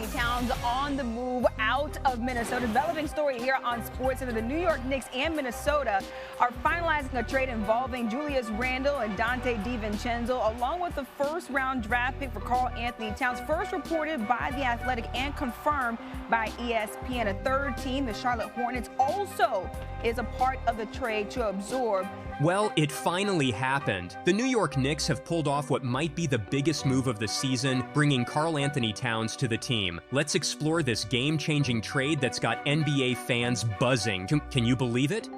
Karl-Anthony Towns on the move out of Minnesota. Developing story here on SportsCenter. The New York Knicks and Minnesota are finalizing a trade involving Julius Randle and Donte DiVincenzo, along with the first-round draft pick for Karl-Anthony Towns. First reported by The Athletic and confirmed by ESPN. A third team, the Charlotte Hornets, also is a part of the trade to absorb. Well, it finally happened. The New York Knicks have pulled off what might be the biggest move of the season, bringing Karl-Anthony Towns to the team. Let's explore this game-changing trade that's got NBA fans buzzing. Can you believe it?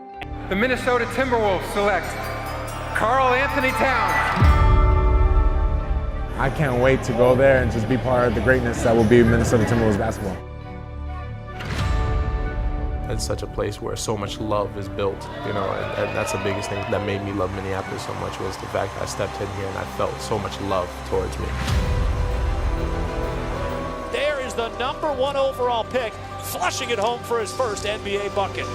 The Minnesota Timberwolves select Karl-Anthony Towns. I can't wait to go there and just be part of the greatness that will be Minnesota Timberwolves basketball. It's such a place where so much love is built, and that's the biggest thing that made me love Minneapolis so much, was the fact that I stepped in here and I felt so much love towards me. There is the #1 overall pick, flushing it home for his first NBA bucket.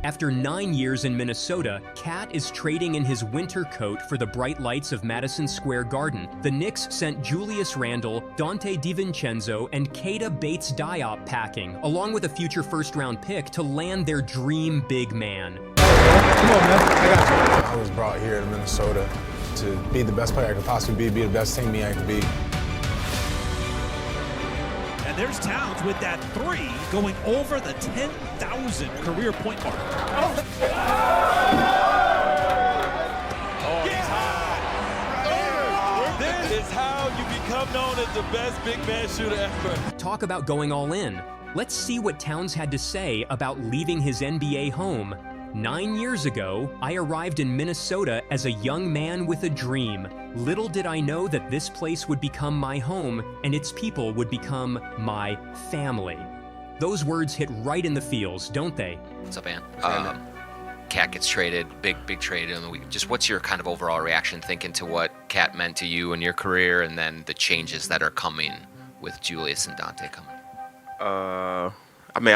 After 9 years in Minnesota, Cat is trading in his winter coat for the bright lights of Madison Square Garden. The Knicks sent Julius Randle, Donte DiVincenzo, and Keita Bates-Diop packing, along with a future first-round pick to land their dream big man. Come on, man. I got you. I was brought here to Minnesota to be the best player I could possibly be the best teammate I could be. And there's Towns with that three going over the 10,000 career point mark. Oh, he's high. This is how you become known as the best big man shooter ever. Talk about going all in. Let's see what Towns had to say about leaving his NBA home. 9 years ago, I arrived in Minnesota as a young man with a dream. Little did I know that this place would become my home and its people would become my family. Those words hit right in the feels, don't they? What's up, man? Cat gets traded, big trade in the week. Just what's your kind of overall reaction thinking to what Cat meant to you in your career, and then the changes that are coming with Julius and Donte coming? I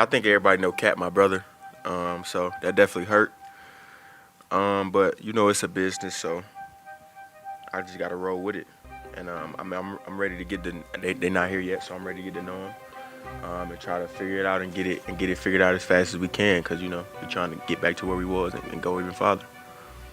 think everybody know Cat, my brother. So that definitely hurt. But it's a business, so I just gotta roll with it. And I'm ready to get they're not here yet, so I'm ready to get to know them and try to figure it out and get it figured out as fast as we can, because we're trying to get back to where we was and go even farther.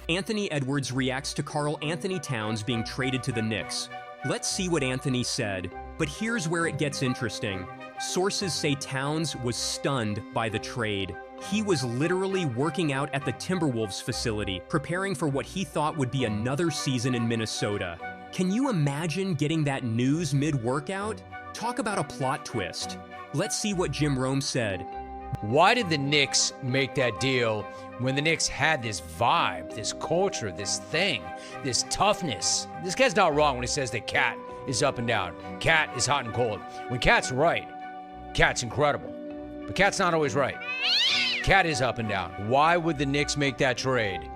Anthony Edwards reacts to Karl-Anthony Towns being traded to the Knicks. Let's see what Anthony said. But here's where it gets interesting. Sources say Towns was stunned by the trade. He was literally working out at the Timberwolves facility, preparing for what he thought would be another season in Minnesota. Can you imagine getting that news mid-workout? Talk about a plot twist. Let's see what Jim Rome said. Why did the Knicks make that deal when the Knicks had this vibe, this culture, this thing, this toughness? This guy's not wrong when he says that Cat is up and down. Cat is hot and cold. When Cat's right, Cat's incredible. But Cat's not always right. Cat is up and down. Why would the Knicks make that trade?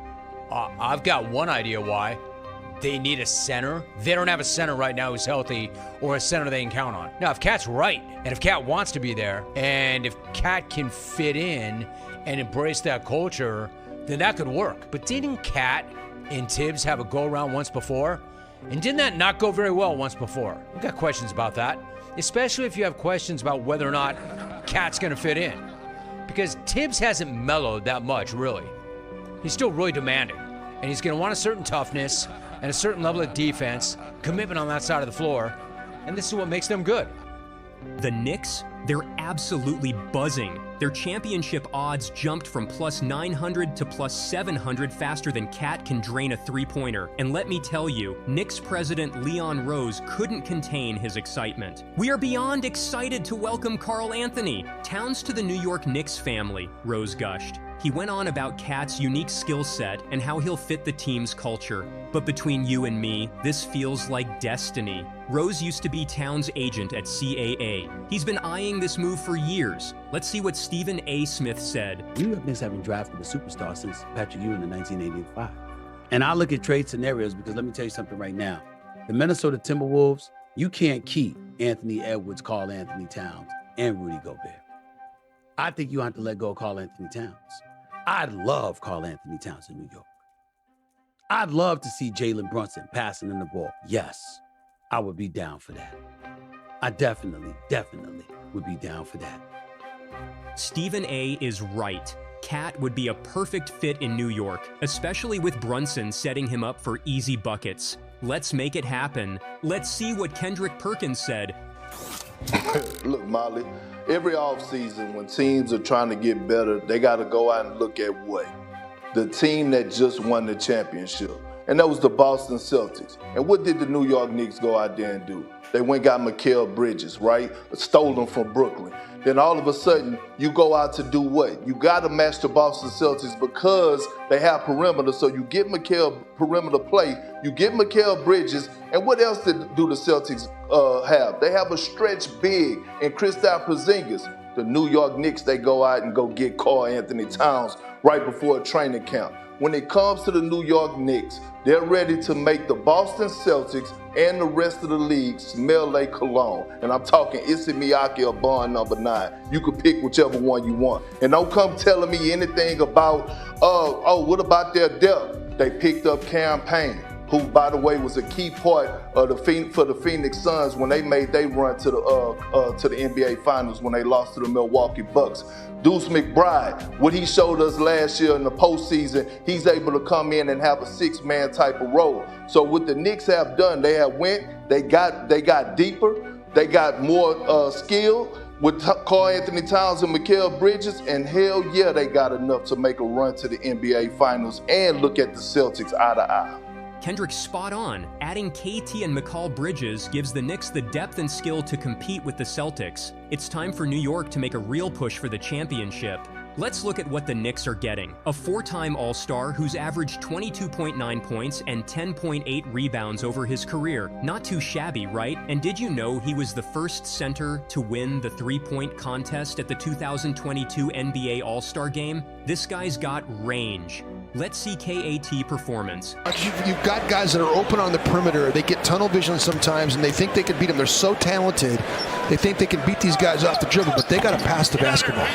I've got one idea why. They need a center. They don't have a center right now who's healthy or a center they can count on. Now, if Cat's right, and if Cat wants to be there, and if Cat can fit in and embrace that culture, then that could work. But didn't Cat and Tibbs have a go-around once before? And didn't that not go very well once before? We've got questions about that, especially if you have questions about whether or not Cat's going to fit in. Because Tibbs hasn't mellowed that much, really. He's still really demanding. And he's going to want a certain toughness and a certain level of defense, commitment on that side of the floor. And this is what makes them good. The Knicks, they're absolutely buzzing. Their championship odds jumped from plus 900 to plus 700 faster than Cat can drain a three-pointer. And let me tell you, Knicks president Leon Rose couldn't contain his excitement. We are beyond excited to welcome Karl-Anthony Towns to the New York Knicks family, Rose gushed. He went on about Cat's unique skill set and how he'll fit the team's culture. But between you and me, this feels like destiny. Rose used to be Towns' agent at CAA. He's been eyeing this move for years. Let's see what Stephen A. Smith said. New York Knicks haven't drafted a superstar since Patrick Ewing in 1985. And I look at trade scenarios because let me tell you something right now. The Minnesota Timberwolves, you can't keep Anthony Edwards, Karl-Anthony Towns, and Rudy Gobert. I think you have to let go of Karl-Anthony Towns. I love Karl-Anthony Towns in New York. I'd love to see Jalen Brunson passing in the ball. Yes. I would be down for that. I definitely would be down for that. Stephen A. is right. Cat would be a perfect fit in New York, especially with Brunson setting him up for easy buckets. Let's make it happen. Let's see what Kendrick Perkins said. Look, Molly, every offseason when teams are trying to get better, they got to go out and look at what? The team that just won the championship. And that was the Boston Celtics. And what did the New York Knicks go out there and do? They went and got Mikal Bridges, right? Stole them from Brooklyn. Then all of a sudden, you go out to do what? You got to match the Boston Celtics because they have perimeter. So you get Mikal perimeter play, you get Mikal Bridges, and what else do the Celtics have? They have a stretch big in Kristaps Porzingis. The New York Knicks, they go out and go get Karl-Anthony Towns right before a training camp. When it comes to the New York Knicks, they're ready to make the Boston Celtics and the rest of the league smell like cologne. And I'm talking Issey Miyake or Bond number 9. You can pick whichever one you want. And don't come telling me anything about, what about their depth? They picked up Campaign, who, by the way, was a key part of for the Phoenix Suns when they made their run to the NBA Finals when they lost to the Milwaukee Bucks. Deuce McBride, what he showed us last year in the postseason, he's able to come in and have a 6-man type of role. So what the Knicks have done, they got deeper, they got more skill with Karl-Anthony Towns and Mikal Bridges, and hell yeah, they got enough to make a run to the NBA Finals and look at the Celtics eye to eye. Kendrick's spot on. Adding KT and Mikal Bridges gives the Knicks the depth and skill to compete with the Celtics. It's time for New York to make a real push for the championship. Let's look at what the Knicks are getting. A 4-time All-Star who's averaged 22.9 points and 10.8 rebounds over his career. Not too shabby, right? And did you know he was the first center to win the 3-point contest at the 2022 NBA All-Star Game? This guy's got range. Let's see KAT performance. You've got guys that are open on the perimeter. They get tunnel vision sometimes, and they think they can beat them. They're so talented. They think they can beat these guys off the dribble, but they got to pass the basketball.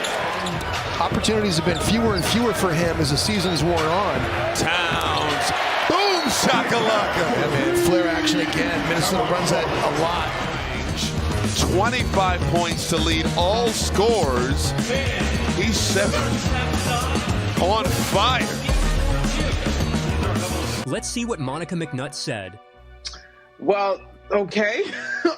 Opportunities have been fewer and fewer for him as the season's worn on. Towns, boom, shakalaka. Yeah, man, flare action again. Minnesota runs that a lot. 25 points to lead all scores. He's 7 on fire. Let's see what Monica McNutt said. Well, okay.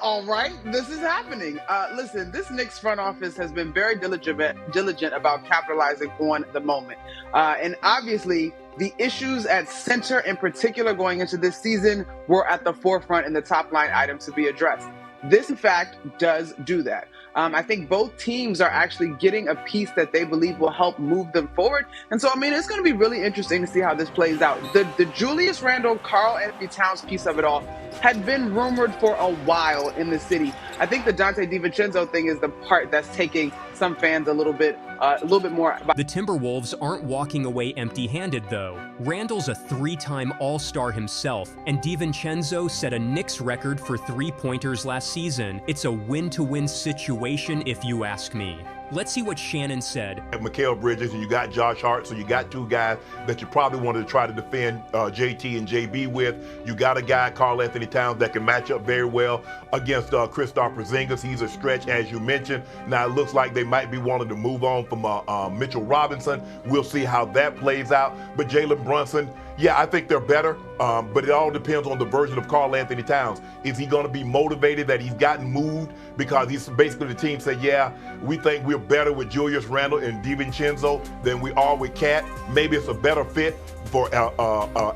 All right. This is happening. Listen, this Knicks front office has been very diligent about capitalizing on the moment. And obviously, the issues at center in particular going into this season were at the forefront in the top line items to be addressed. This, in fact, does do that. I think both teams are actually getting a piece that they believe will help move them forward. And so, I mean, it's going to be really interesting to see how this plays out. The Julius Randle, Karl-Anthony Towns piece of it all had been rumored for a while in the city. I think the Donte DiVincenzo thing is the part that's taking some fans a little bit more. The Timberwolves aren't walking away empty-handed, though. Randle's a 3-time All-Star himself, and DiVincenzo set a Knicks record for 3-pointers last season. It's a win-to-win situation, if you ask me. Let's see what Shannon said. Mikal Bridges, and you got Josh Hart, so you got 2 guys that you probably wanted to try to defend JT and JB with. You got a guy, Karl-Anthony Towns, that can match up very well against Kristaps Porzingis. He's a stretch, as you mentioned. Now, it looks like they might be wanting to move on from Mitchell Robinson. We'll see how that plays out. But Jalen Brunson, yeah, I think they're better, but it all depends on the version of Karl-Anthony Towns. Is he going to be motivated that he's gotten moved? Because he's basically the team said, yeah, we think we're better with Julius Randle and DiVincenzo than we are with Cat. Maybe it's a better fit for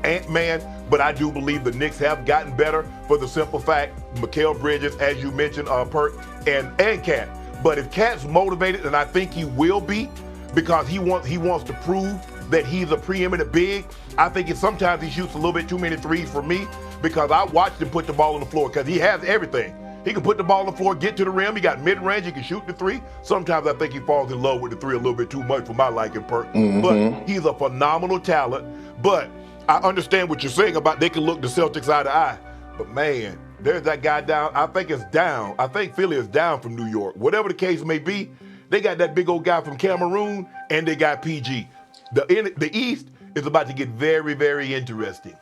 Ant-Man, but I do believe the Knicks have gotten better for the simple fact, Mikal Bridges, as you mentioned, Perk, and Cat. But if Cat's motivated, and I think he will be, because he wants to prove that he's a preeminent big. I think sometimes he shoots a little bit too many threes for me, because I watched him put the ball on the floor, because he has everything. He can put the ball on the floor, get to the rim. He got mid-range. He can shoot the 3. Sometimes I think he falls in love with the 3 a little bit too much for my liking, Perk. But he's a phenomenal talent. But I understand what you're saying about they can look the Celtics eye to eye. But, man, there's that guy down. I think it's down. I think Philly is down from New York. Whatever the case may be, they got that big old guy from Cameroon, and they got PG. The East is about to get very, very interesting.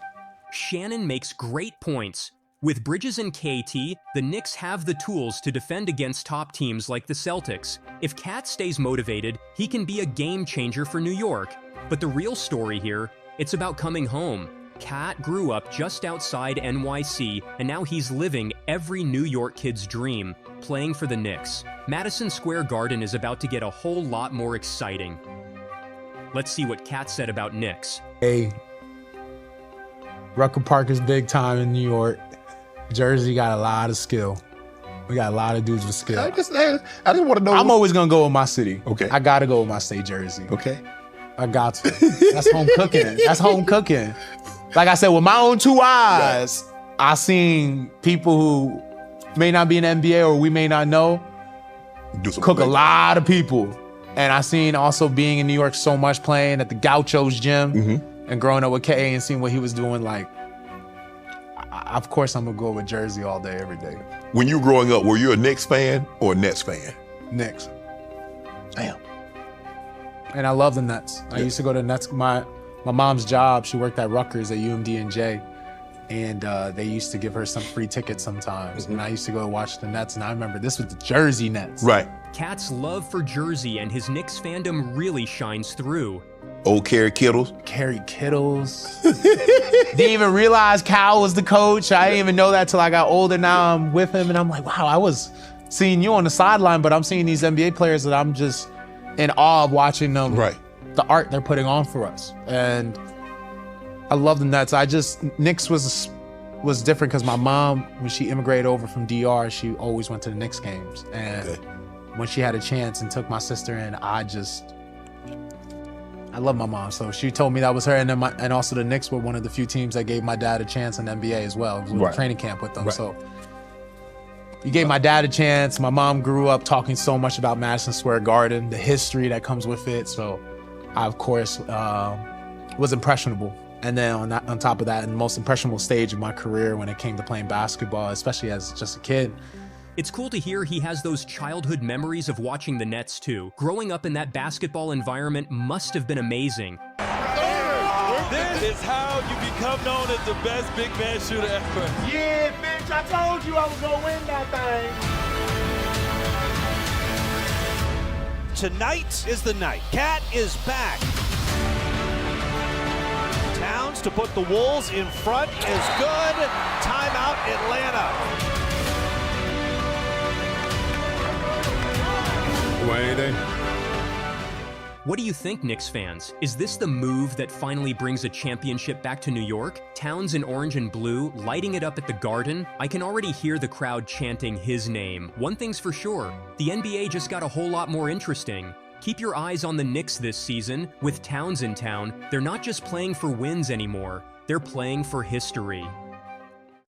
Shannon makes great points. With Bridges and KT, the Knicks have the tools to defend against top teams like the Celtics. If Cat stays motivated, he can be a game changer for New York. But the real story here, it's about coming home. Cat grew up just outside NYC, and now he's living every New York kid's dream, playing for the Knicks. Madison Square Garden is about to get a whole lot more exciting. Let's see what Cat said about Knicks. Hey, Rucker Park is big time in New York. Jersey got a lot of skill. We got a lot of dudes with skill. I just want to know. I'm always gonna go with my city. Okay. I gotta go with my state, Jersey. Okay. I got to. That's home cooking. That's home cooking. Like I said, with my own two eyes, I seen people who may not be in the NBA or we may not know cook a lot of people. And I seen also being in New York so much, playing at the Gauchos gym and growing up with K.A. and seeing what he was doing, like, of course I'm gonna go with Jersey all day, every day. When you were growing up, were you a Knicks fan or a Nets fan? Knicks. Damn. And I love the Nets. I used to go to the Nets. My mom's job, she worked at Rutgers at UMD&J, and they used to give her some free tickets sometimes. And I used to go watch the Nets, and I remember this was the Jersey Nets. Right. Cat's love for Jersey and his Knicks fandom really shines through. Old Kerry Kittles. Kerry Kittles. Didn't even realize Cal was the coach. I didn't even know that till I got older. Now I'm with him, and I'm like, wow, I was seeing you on the sideline, but I'm seeing these NBA players that I'm just in awe of watching them. Right. The art they're putting on for us. And I love the Nets. Knicks was different because my mom, when she immigrated over from DR, she always went to the Knicks games. And when she had a chance and took my sister in, I love my mom. So she told me that was her. And then and also the Knicks were one of the few teams that gave my dad a chance in the NBA as well. It was a training camp with them. Right. So you gave my dad a chance. My mom grew up talking so much about Madison Square Garden, the history that comes with it. So I, of course, was impressionable. And then on top of that, in the most impressionable stage of my career when it came to playing basketball, especially as just a kid. It's cool to hear he has those childhood memories of watching the Nets too. Growing up in that basketball environment must have been amazing. This is how you become known as the best big man shooter ever. Yeah, bitch, I told you I was gonna win that thing. Tonight is the night. Cat is back. Towns to put the Wolves in front is good. Timeout, Atlanta. What do you think, Knicks fans? Is this the move that finally brings a championship back to New York? Towns in orange and blue, lighting it up at the Garden? I can already hear the crowd chanting his name. One thing's for sure, the NBA just got a whole lot more interesting. Keep your eyes on the Knicks this season. With Towns in town, they're not just playing for wins anymore, they're playing for history.